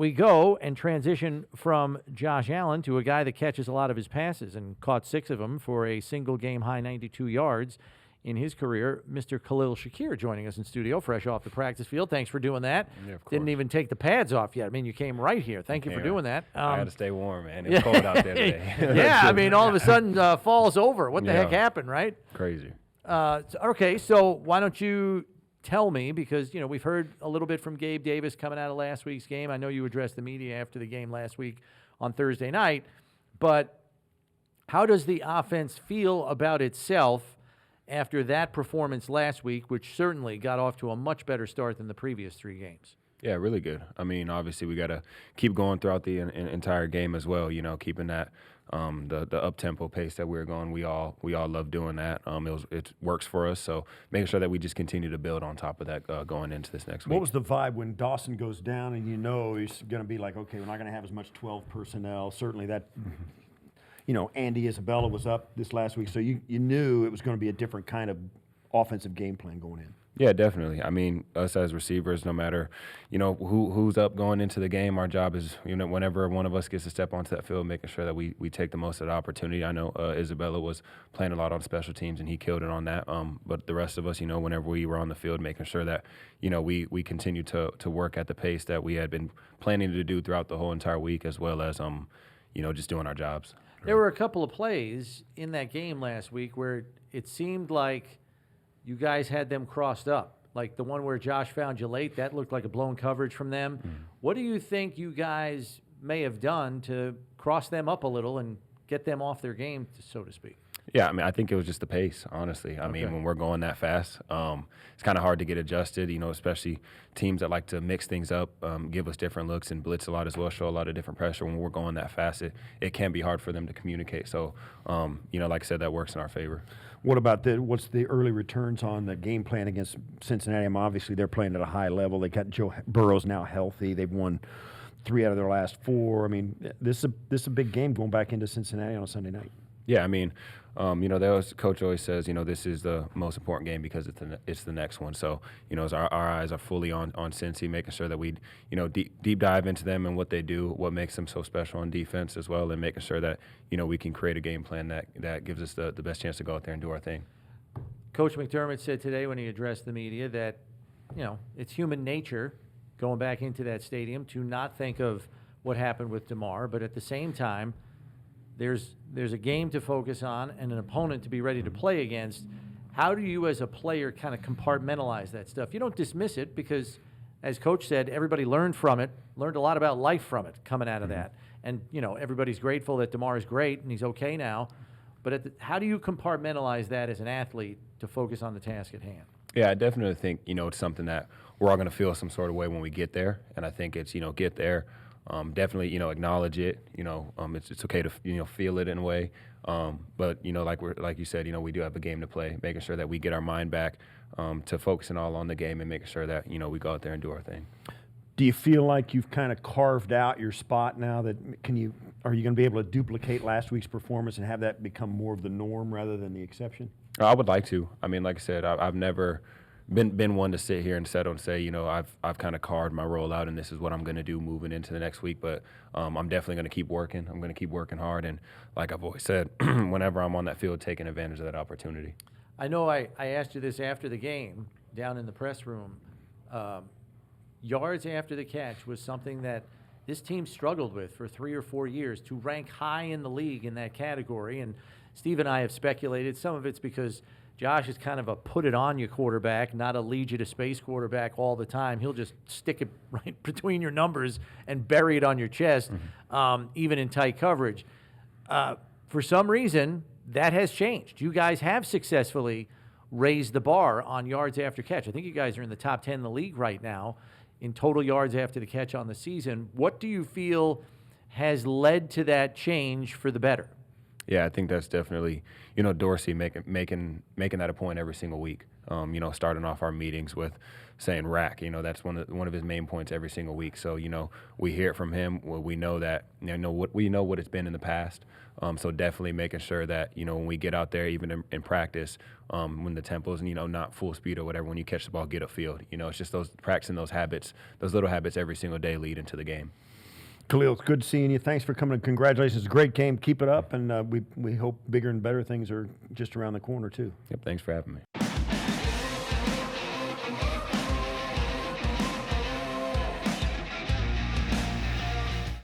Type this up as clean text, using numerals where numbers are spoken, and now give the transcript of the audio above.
we go and transition from Josh Allen to a guy that catches a lot of his passes and caught 6 of them for a single game high 92 yards in his career, Mr. Khalil Shakir joining us in studio, fresh off the practice field. Thanks for doing that. Yeah, of course. Didn't even take the pads off yet. I mean, you came right here. Thank you for doing that. I had to stay warm, man. It was cold out there today. Yeah, I mean, all of a sudden, fall's over. What the heck happened, right? Crazy. Okay, so why don't you tell me, because, we've heard a little bit from Gabe Davis coming out of last week's game. I know you addressed the media after the game last week on Thursday night, but how does the offense feel about itself after that performance last week, which certainly got off to a much better start than the previous 3 games? Yeah, really good. I mean, obviously we got to keep going throughout the entire game as well, keeping that the up-tempo pace that we're going. We all love doing that. It works for us, so making sure that we just continue to build on top of that going into this next week. What was the vibe when Dawson goes down and he's going to be like, okay, we're not going to have as much 12 personnel. Certainly that Andy Isabella was up this last week, so you knew it was going to be a different kind of offensive game plan going in. Yeah, definitely. I mean, us as receivers, no matter, who's up going into the game, our job is, whenever one of us gets to step onto that field, making sure that we take the most of the opportunity. I know Isabella was playing a lot on special teams, and he killed it on that. But the rest of us, whenever we were on the field, making sure that, we continue to work at the pace that we had been planning to do throughout the whole entire week, as well as, just doing our jobs. There were a couple of plays in that game last week where it seemed like you guys had them crossed up. Like the one where Josh found you late, that looked like a blown coverage from them. What do you think you guys may have done to cross them up a little and get them off their game, so to speak? Yeah, I mean, I think it was just the pace, honestly. I mean, when we're going that fast, it's kind of hard to get adjusted, especially teams that like to mix things up, give us different looks and blitz a lot as well, show a lot of different pressure. When we're going that fast, it can be hard for them to communicate. So, like I said, that works in our favor. What about what's the early returns on the game plan against Cincinnati? Obviously, they're playing at a high level. They got Joe Burrow's now healthy. They've won 3 out of their last 4. I mean, this is a big game going back into Cincinnati on a Sunday night. Yeah, I mean, Coach always says, this is the most important game because it's the next one. So, as our eyes are fully on Cincy, making sure that we, deep dive into them and what they do, what makes them so special on defense as well, and making sure that, we can create a game plan that gives us the best chance to go out there and do our thing. Coach McDermott said today when he addressed the media that, it's human nature going back into that stadium to not think of what happened with Damar, but at the same time, there's a game to focus on and an opponent to be ready to play against. How do you as a player kind of compartmentalize that stuff? You don't dismiss it because, as Coach said, everybody learned from it, learned a lot about life from it coming out of that. And, everybody's grateful that Damar is great and he's okay now. But how do you compartmentalize that as an athlete to focus on the task at hand? Yeah, I definitely think, it's something that we're all going to feel some sort of way when we get there. And I think it's, get there. Definitely, acknowledge it. It's okay to feel it in a way. But like you said, we do have a game to play. Making sure that we get our mind back to focusing all on the game and making sure that we go out there and do our thing. Do you feel like you've kind of carved out your spot now? Are you going to be able to duplicate last week's performance and have that become more of the norm rather than the exception? I would like to. I mean, like I said, I've never been one to sit here and settle and say, I've kind of carved my role out and this is what I'm going to do moving into the next week. But I'm definitely going to keep working. I'm going to keep working hard. And like I've always said, whenever I'm on that field, taking advantage of that opportunity. I know I asked you this after the game down in the press room. Yards after the catch was something that this team struggled with for 3 or 4 years to rank high in the league in that category. And Steve and I have speculated some of it's because Josh is kind of a put-it-on-you quarterback, not a lead-you-to-space quarterback all the time. He'll just stick it right between your numbers and bury it on your chest, even in tight coverage. For some reason, that has changed. You guys have successfully raised the bar on yards after catch. I think you guys are in the top 10 in the league right now in total yards after the catch on the season. What do you feel has led to that change for the better? Yeah, I think that's definitely, Dorsey making that a point every single week. Starting off our meetings with saying rack. That's one of his main points every single week. So we hear it from him. Well, we know that we know what it's been in the past. So definitely making sure that when we get out there, even in practice, when the tempo's not full speed or whatever, when you catch the ball, get upfield. It's just those practicing those habits, those little habits every single day lead into the game. Khalil, it's good seeing you. Thanks for coming. Congratulations. Great game. Keep it up, and we hope bigger and better things are just around the corner, too. Yep, thanks for having me.